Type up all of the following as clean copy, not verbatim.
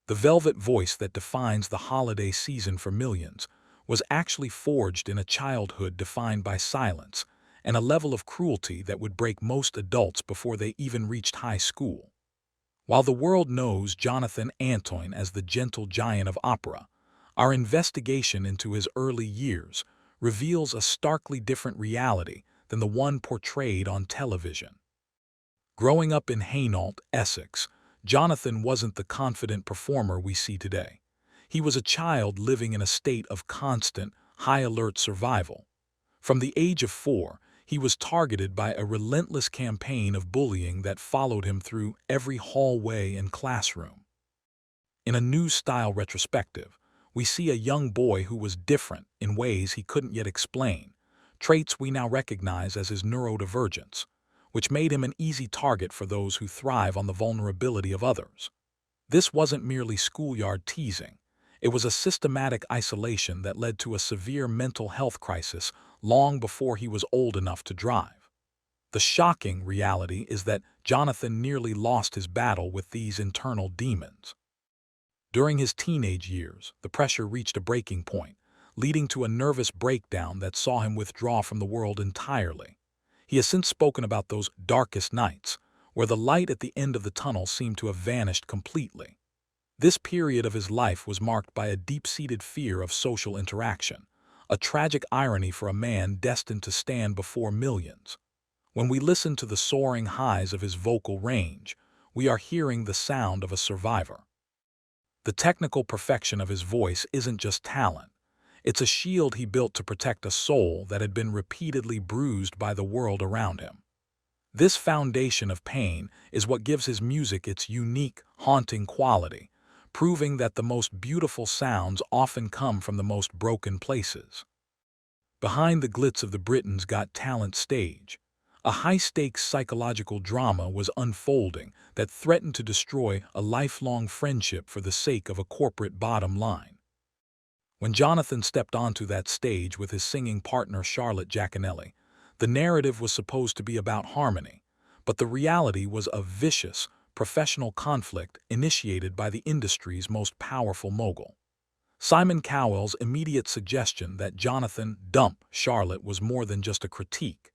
The velvet voice that defines the holiday season for millions was actually forged in a childhood defined by silence and a level of cruelty that would break most adults before they even reached high school. While the world knows Jonathan Antoine as the gentle giant of opera, our investigation into his early years reveals a starkly different reality than the one portrayed on television. Growing up in Hainault, Essex, Jonathan wasn't the confident performer we see today. He was a child living in a state of constant, high-alert survival. From the age of 4, he was targeted by a relentless campaign of bullying that followed him through every hallway and classroom. In a new-style retrospective, we see a young boy who was different in ways he couldn't yet explain, traits we now recognize as his neurodivergence, which made him an easy target for those who thrive on the vulnerability of others. This wasn't merely schoolyard teasing. It was a systematic isolation that led to a severe mental health crisis long before he was old enough to drive. The shocking reality is that Jonathan nearly lost his battle with these internal demons. During his teenage years, the pressure reached a breaking point, leading to a nervous breakdown that saw him withdraw from the world entirely. He has since spoken about those darkest nights, where the light at the end of the tunnel seemed to have vanished completely. This period of his life was marked by a deep-seated fear of social interaction, a tragic irony for a man destined to stand before millions. When we listen to the soaring highs of his vocal range, we are hearing the sound of a survivor. The technical perfection of his voice isn't just talent. It's a shield he built to protect a soul that had been repeatedly bruised by the world around him. This foundation of pain is what gives his music its unique, haunting quality, proving that the most beautiful sounds often come from the most broken places. Behind the glitz of the Britain's Got Talent stage, a high-stakes psychological drama was unfolding that threatened to destroy a lifelong friendship for the sake of a corporate bottom line. When Jonathan stepped onto that stage with his singing partner Charlotte Jaconelli, the narrative was supposed to be about harmony, but the reality was a vicious, professional conflict initiated by the industry's most powerful mogul. Simon Cowell's immediate suggestion that Jonathan dump Charlotte was more than just a critique.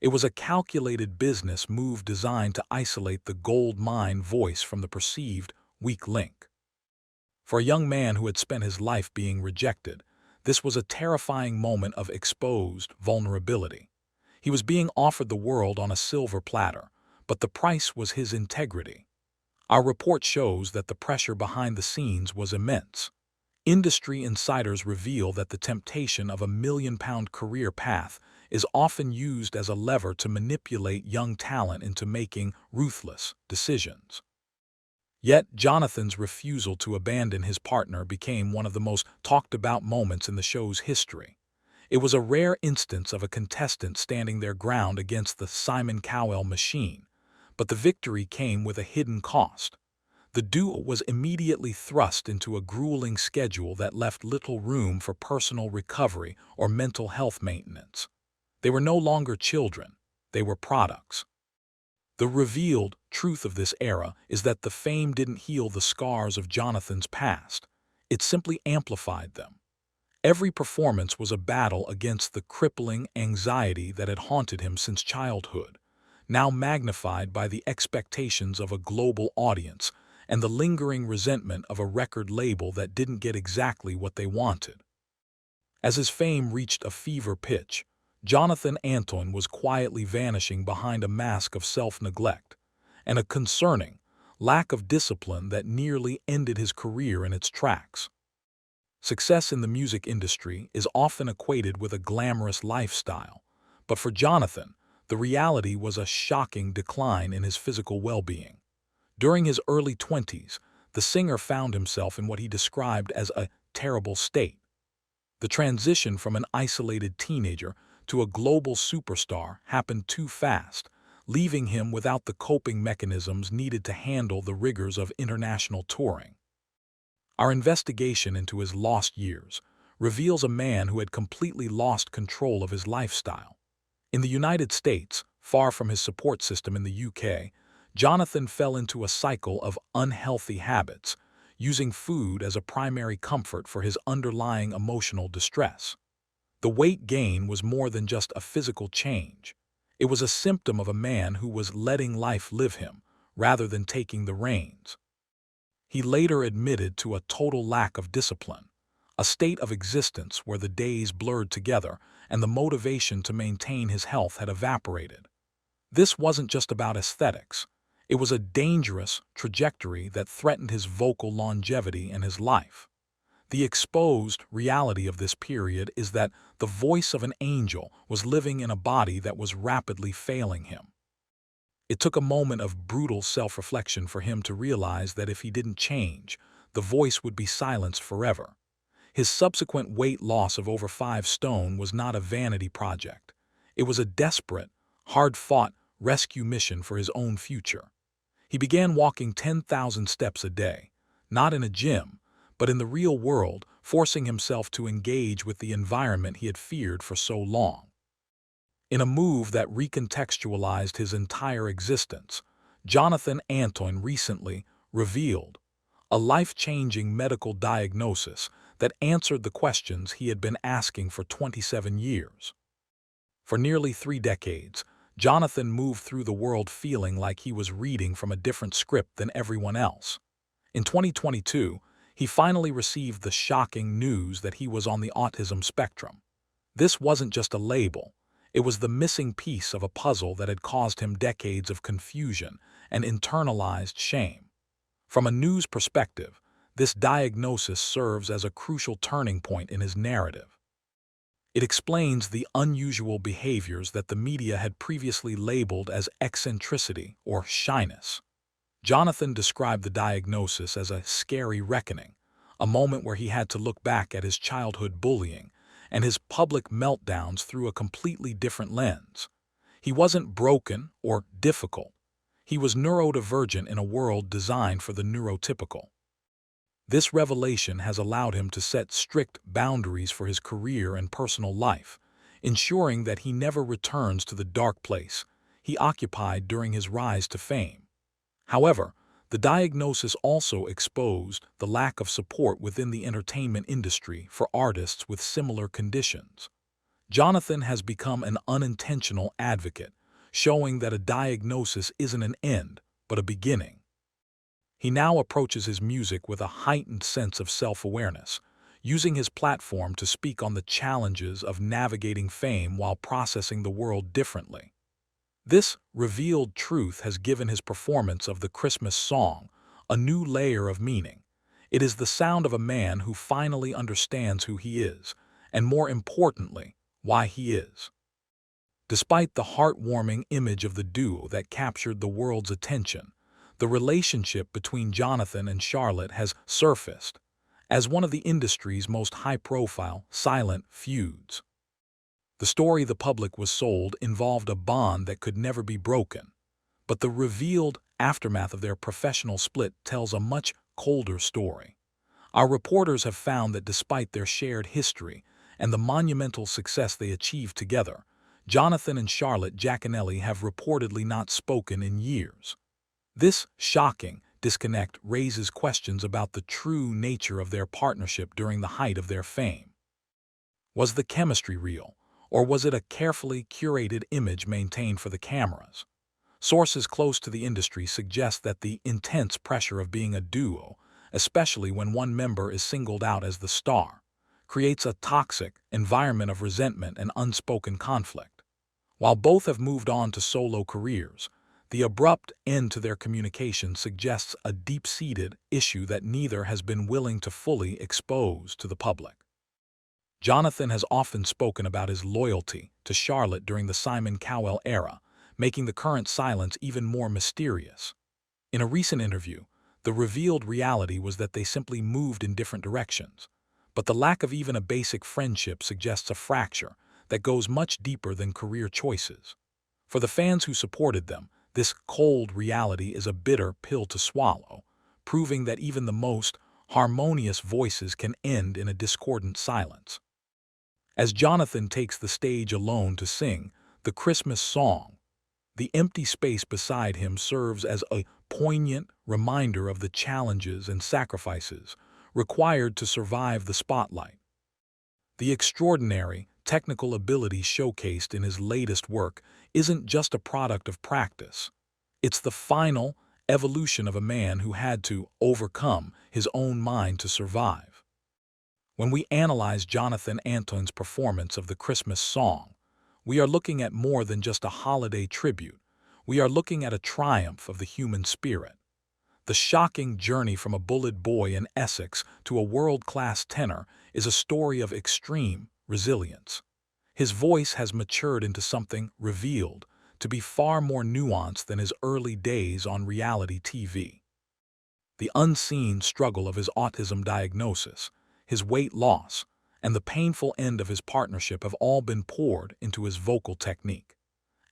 It was a calculated business move designed to isolate the gold mine voice from the perceived weak link. For a young man who had spent his life being rejected, this was a terrifying moment of exposed vulnerability. He was being offered the world on a silver platter, but the price was his integrity. Our report shows that the pressure behind the scenes was immense. Industry insiders reveal that the temptation of a million-pound career path is often used as a lever to manipulate young talent into making ruthless decisions. Yet, Jonathan's refusal to abandon his partner became one of the most talked-about moments in the show's history. It was a rare instance of a contestant standing their ground against the Simon Cowell machine, but the victory came with a hidden cost. The duo was immediately thrust into a grueling schedule that left little room for personal recovery or mental health maintenance. They were no longer children, they were products. The revealed truth of this era is that the fame didn't heal the scars of Jonathan's past, it simply amplified them. Every performance was a battle against the crippling anxiety that had haunted him since childhood, now magnified by the expectations of a global audience and the lingering resentment of a record label that didn't get exactly what they wanted. As his fame reached a fever pitch, Jonathan Antoine was quietly vanishing behind a mask of self-neglect, and a concerning lack of discipline that nearly ended his career in its tracks. Success in the music industry is often equated with a glamorous lifestyle, but for Jonathan, the reality was a shocking decline in his physical well-being. During his early 20s, the singer found himself in what he described as a terrible state. The transition from an isolated teenager to a global superstar happened too fast, leaving him without the coping mechanisms needed to handle the rigors of international touring. Our investigation into his lost years reveals a man who had completely lost control of his lifestyle. In the United States, far from his support system in the UK, Jonathan fell into a cycle of unhealthy habits, using food as a primary comfort for his underlying emotional distress. The weight gain was more than just a physical change. It was a symptom of a man who was letting life live him, rather than taking the reins. He later admitted to a total lack of discipline, a state of existence where the days blurred together and the motivation to maintain his health had evaporated. This wasn't just about aesthetics. It was a dangerous trajectory that threatened his vocal longevity and his life. The exposed reality of this period is that the voice of an angel was living in a body that was rapidly failing him. It took a moment of brutal self-reflection for him to realize that if he didn't change, the voice would be silenced forever. His subsequent weight loss of over 5 stone was not a vanity project. It was a desperate, hard-fought rescue mission for his own future. He began walking 10,000 steps a day, not in a gym, but in the real world, forcing himself to engage with the environment he had feared for so long. In a move that recontextualized his entire existence, Jonathan Antoine recently revealed a life-changing medical diagnosis that answered the questions he had been asking for 27 years. For nearly 3 decades, Jonathan moved through the world feeling like he was reading from a different script than everyone else. In 2022, he finally received the shocking news that he was on the autism spectrum. This wasn't just a label. It was the missing piece of a puzzle that had caused him decades of confusion and internalized shame. From a news perspective, this diagnosis serves as a crucial turning point in his narrative. It explains the unusual behaviors that the media had previously labeled as eccentricity or shyness. Jonathan described the diagnosis as a scary reckoning, a moment where he had to look back at his childhood bullying and his public meltdowns through a completely different lens. He wasn't broken or difficult. He was neurodivergent in a world designed for the neurotypical. This revelation has allowed him to set strict boundaries for his career and personal life, ensuring that he never returns to the dark place he occupied during his rise to fame. However, the diagnosis also exposed the lack of support within the entertainment industry for artists with similar conditions. Jonathan has become an unintentional advocate, showing that a diagnosis isn't an end, but a beginning. He now approaches his music with a heightened sense of self-awareness, using his platform to speak on the challenges of navigating fame while processing the world differently. This revealed truth has given his performance of the Christmas song a new layer of meaning. It is the sound of a man who finally understands who he is, and more importantly, why he is. Despite the heartwarming image of the duo that captured the world's attention, the relationship between Jonathan and Charlotte has surfaced as one of the industry's most high-profile, silent feuds. The story the public was sold involved a bond that could never be broken, but the revealed aftermath of their professional split tells a much colder story. Our reporters have found that despite their shared history and the monumental success they achieved together, Jonathan and Charlotte Jaconelli have reportedly not spoken in years. This shocking disconnect raises questions about the true nature of their partnership during the height of their fame. Was the chemistry real, or was it a carefully curated image maintained for the cameras? Sources close to the industry suggest that the intense pressure of being a duo, especially when one member is singled out as the star, creates a toxic environment of resentment and unspoken conflict. While both have moved on to solo careers, the abrupt end to their communication suggests a deep-seated issue that neither has been willing to fully expose to the public. Jonathan has often spoken about his loyalty to Charlotte during the Simon Cowell era, making the current silence even more mysterious. In a recent interview, the revealed reality was that they simply moved in different directions, but the lack of even a basic friendship suggests a fracture that goes much deeper than career choices. For the fans who supported them, this cold reality is a bitter pill to swallow, proving that even the most harmonious voices can end in a discordant silence. As Jonathan takes the stage alone to sing the Christmas song, the empty space beside him serves as a poignant reminder of the challenges and sacrifices required to survive the spotlight. The extraordinary technical ability showcased in his latest work isn't just a product of practice. It's the final evolution of a man who had to overcome his own mind to survive. When we analyze Jonathan Antoine's performance of the Christmas song, we are looking at more than just a holiday tribute. We are looking at a triumph of the human spirit. The shocking journey from a bullied boy in Essex to a world-class tenor is a story of extreme resilience. His voice has matured into something revealed to be far more nuanced than his early days on reality TV. The unseen struggle of his autism diagnosis, his weight loss, and the painful end of his partnership have all been poured into his vocal technique.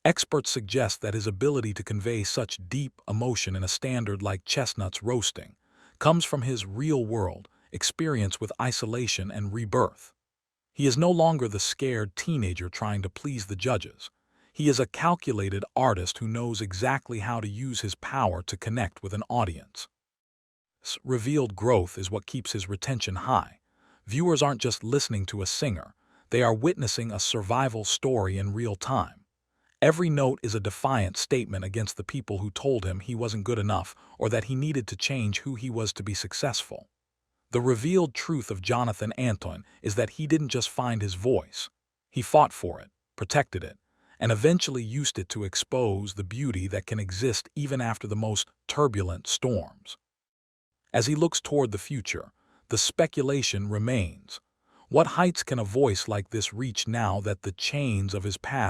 Experts suggest that his ability to convey such deep emotion in a standard like Chestnuts Roasting comes from his real-world experience with isolation and rebirth. He is no longer the scared teenager trying to please the judges. He is a calculated artist who knows exactly how to use his power to connect with an audience. This revealed growth is what keeps his retention high. Viewers aren't just listening to a singer, they are witnessing a survival story in real time. Every note is a defiant statement against the people who told him he wasn't good enough or that he needed to change who he was to be successful. The revealed truth of Jonathan Antoine is that he didn't just find his voice. He fought for it, protected it, and eventually used it to expose the beauty that can exist even after the most turbulent storms. As he looks toward the future, the speculation remains. What heights can a voice like this reach now that the chains of his past